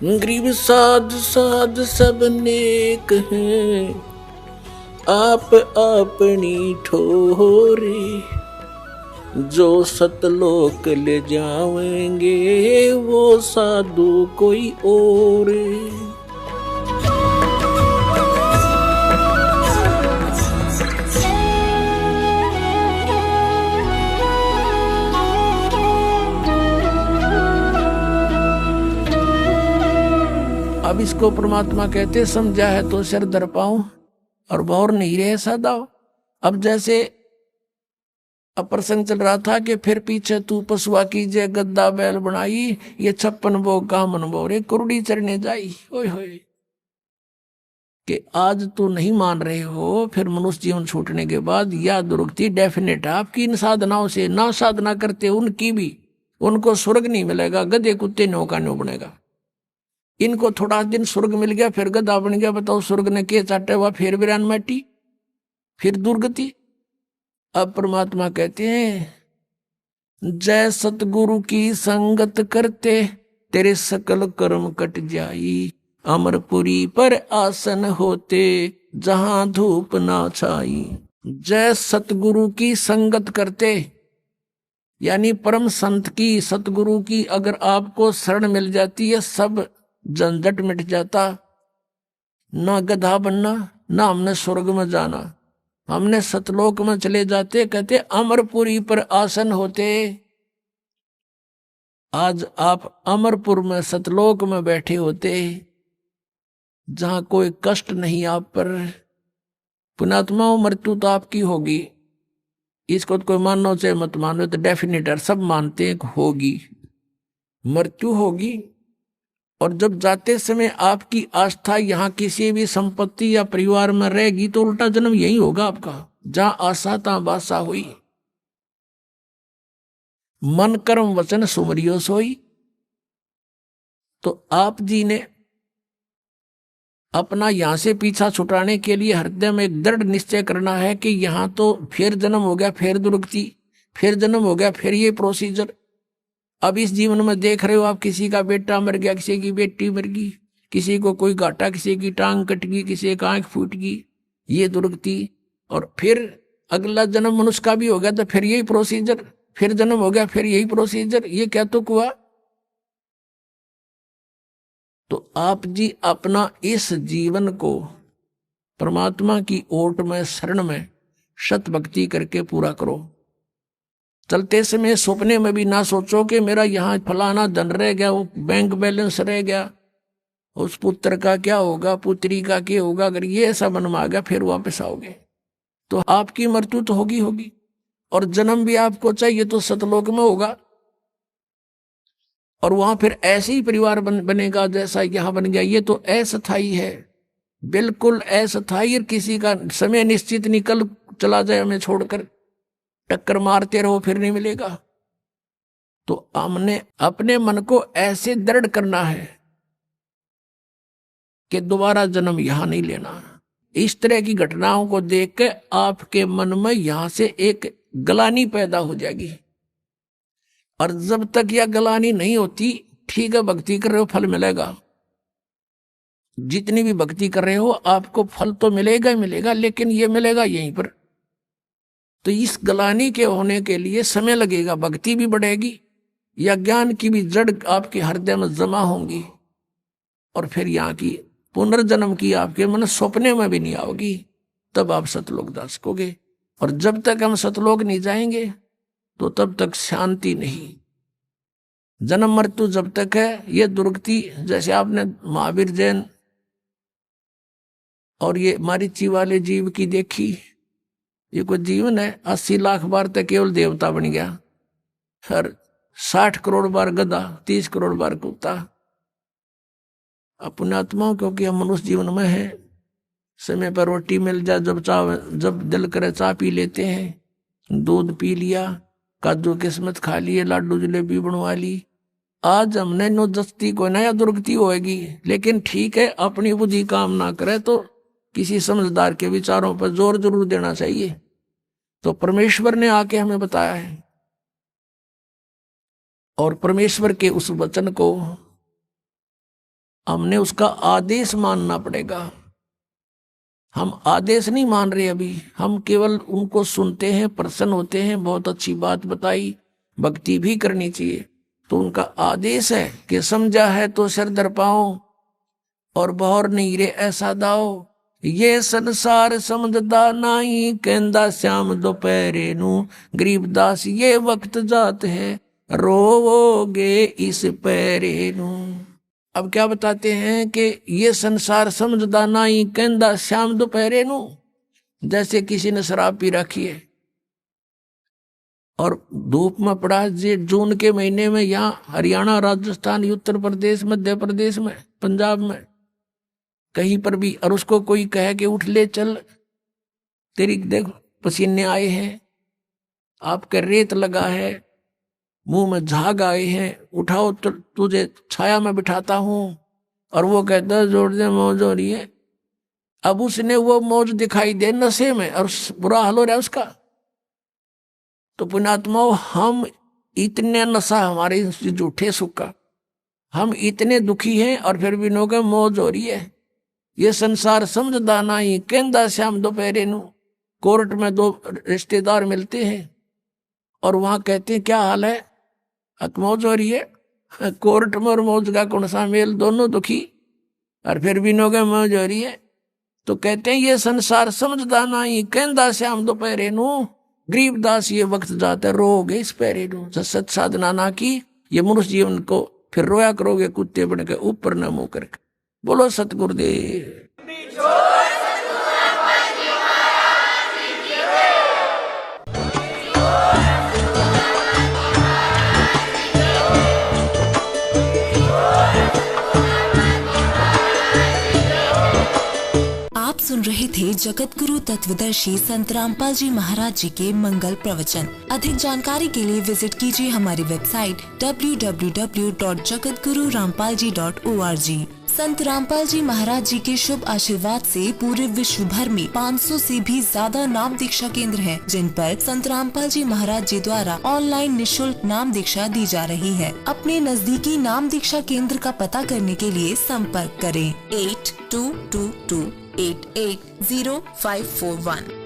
गरीब साध साध सब नेक हैं, आप अपनी ठोरे। जो सतलोक ले जाएंगे वो साधु कोई और। अब इसको परमात्मा कहते समझा है तो सिर धर पाऊं और भौर नहीं रहे सदाओ। अब जैसे अब प्रसंग चल रहा था कि फिर पीछे तू पशुआ कीजिए गद्दा बैल बनाई, ये 56 भोग का मन बोरे कुरुड़ी चढ़ने जाई। ओए होए कि आज तू नहीं मान रहे हो, फिर मनुष्य जीवन छूटने के बाद यह दुर्गति डेफिनेट है आपकी। इन साधनाओं से ना साधना करते उनकी भी, उनको स्वर्ग नहीं मिलेगा, गधे कुत्ते नौका नो बनेगा। इनको थोड़ा दिन स्वर्ग मिल गया फिर गधा बन गया। बताओ स्वर्ग ने के चाटे हुआ, फिर वीरान माटी, फिर दुर्गति। अब परमात्मा कहते हैं जय सतगुरु की संगत करते तेरे सकल कर्म कट जाई। अमरपुरी पर आसन होते जहां धूप ना छाई। जय सतगुरु की संगत करते यानी परम संत की, सतगुरु की अगर आपको शरण मिल जाती है सब झंझट मिट जाता। ना गधा बनना, ना हमने स्वर्ग में जाना, हमने सतलोक में चले जाते। कहते अमरपुरी पर आसन होते। आज आप अमरपुर में सतलोक में बैठे होते जहां कोई कष्ट नहीं आप पर। पुण्यात्माओं मृत्यु तो आपकी होगी, इसको तो कोई मानो चाहे मत मानो, तो डेफिनेट है, सब मानते हैं होगी, मृत्यु होगी। और जब जाते समय आपकी आस्था यहाँ किसी भी संपत्ति या परिवार में रहेगी तो उल्टा जन्म यही होगा आपका, जहां आशा तहां बासा हुई। मन कर्म वचन सुमरियो सोई। तो आप जी ने अपना यहां से पीछा छुटाने के लिए हृदय में एक दृढ़ निश्चय करना है कि यहां तो फिर जन्म हो गया, फिर दुर्गति, फिर जन्म हो गया, फिर ये प्रोसीजर। अब इस जीवन में देख रहे हो आप, किसी का बेटा मर गया, किसी की बेटी मर गई, किसी को कोई घाटा, किसी की टांग कट गई, किसी की आंख फूट गई, ये दुर्गति। और फिर अगला जन्म मनुष्य का भी हो गया तो फिर यही प्रोसीजर, फिर जन्म हो गया फिर यही प्रोसीजर। ये क्या तो हुआ। तो आप जी अपना इस जीवन को परमात्मा की ओट में, शरण में सत भक्ति करके पूरा करो। चलते समय सपने में भी ना सोचो कि मेरा यहाँ फलाना धन रह गया, वो बैंक बैलेंस रह गया, उस पुत्र का क्या होगा, पुत्री का क्या होगा। अगर ये ऐसा मन में आ गया फिर वापस आओगे तो आपकी मृत्यु तो होगी होगी। और जन्म भी आपको चाहिए तो सतलोक में होगा, और वहां फिर ऐसे ही परिवार बनेगा जैसा यहाँ बन गया। ये तो अस्थायी है, बिल्कुल अस्थायी। किसी का समय निश्चित निकल चला जाए हमें छोड़कर, टक्कर मारते रहो फिर नहीं मिलेगा। तो हमने अपने मन को ऐसे दृढ़ करना है कि दोबारा जन्म यहां नहीं लेना। इस तरह की घटनाओं को देख के आपके मन में यहां से एक गलानी पैदा हो जाएगी। और जब तक यह गलानी नहीं होती, ठीक है भक्ति कर रहे हो फल मिलेगा, जितनी भी भक्ति कर रहे हो आपको फल तो मिलेगा ही मिलेगा, लेकिन ये मिलेगा यहीं पर। तो इस गलानी के होने के लिए समय लगेगा, भक्ति भी बढ़ेगी या ज्ञान की भी जड़ आपके हृदय में जमा होंगी, और फिर यहाँ की पुनर्जन्म की आपके मन सपने में भी नहीं आओगी। तब आप सतलोक जा सकोगे। और जब तक हम सतलोक नहीं जाएंगे तो तब तक शांति नहीं। जन्म मृत्यु जब तक है, ये दुर्गति जैसे आपने महावीर जैन और ये मारीची वाले जीव की देखी। ये कोई जीवन है, 80 लाख बार तक केवल देवता बन गया, हर 60 करोड़ बार गधा, 30 करोड़ बार कुत्ता। पुण्यात्माओं क्योंकि हम मनुष्य जीवन में है, समय पर रोटी मिल जाए, जब दिल करे चाय पी लेते हैं, दूध पी लिया, काजू किस्मत खा लिए, लाडू जलेबी बनवा ली। आज हमने नो दस्ती को नया दुर्गति होएगी, लेकिन ठीक है अपनी बुद्धि काम ना करे तो किसी समझदार के विचारों पर जोर जरूर देना चाहिए। तो परमेश्वर ने आके हमें बताया है, और परमेश्वर के उस वचन को हमने उसका आदेश मानना पड़ेगा। हम आदेश नहीं मान रहे अभी, हम केवल उनको सुनते हैं, प्रसन्न होते हैं, बहुत अच्छी बात बताई, भक्ति भी करनी चाहिए। तो उनका आदेश है कि समझा है तो सिर दर पाओ और बहर नहीं रे ऐसा दाओ, ये संसार समझदा नहीं, कहंदा श्याम दोपहरे नू, गरीबदास ये वक्त जात है, रोवोगे इस पैरे नू। अब क्या बताते हैं कि ये संसार समझदा नहीं, कहंदा श्याम दोपहरे नू। जैसे किसी ने शराब पी रखी है और धूप में पड़ा, जून के महीने में, यहाँ हरियाणा, राजस्थान, उत्तर प्रदेश, मध्य प्रदेश में, पंजाब में, कहीं पर भी, और उसको कोई कहे कि उठ ले चल, तेरी देख पसीने आए हैं, आपके रेत लगा है, मुंह में झाग आए हैं, उठाओ तो तुझे छाया में बिठाता हूं, और वो कहता है जोड़ दे मौज हो रही है। अब उसने वो मौज दिखाई दे नशे में और बुरा हाल हो रहा है उसका। तो पुण्यात्माओं, हम इतने नशा हमारे झूठे सुख का, हम इतने दुखी हैं और फिर भी नो के मौज हो रही है। ये संसार समझदा नहीं, कहंदा श्याम दोपहरे नू। कोर्ट में दो रिश्तेदार मिलते हैं और वहां कहते हैं क्या हाल है, मौज हो रही है। कोर्ट में और मौज का कौन सा मेल, दोनों दुखी, और फिर भी नो के मौज हो रही है। तो कहते हैं ये संसार समझदा नहीं, कहंदा श्याम दोपहरे नू, गरीबदास ये वक्त जाता है, रोगे इस पैरे नू। सत साधना ना की, ये मनुष्य जीवन को फिर रोया करोगे कुत्ते बन के, ऊपर न मुंह करके। बोलो सतगुरुदेव। आप सुन रहे थे जगत गुरु तत्वदर्शी संत रामपाल जी महाराज जी के मंगल प्रवचन। अधिक जानकारी के लिए विजिट कीजिए हमारी वेबसाइट www.jagatgururampalji.org। संत रामपाल जी महाराज जी के शुभ आशीर्वाद से पूरे विश्व भर में 500 से भी ज्यादा नाम दीक्षा केंद्र हैं, जिन पर संत रामपाल जी महाराज जी द्वारा ऑनलाइन निशुल्क नाम दीक्षा दी जा रही है। अपने नजदीकी नाम दीक्षा केंद्र का पता करने के लिए संपर्क करें 8222880541।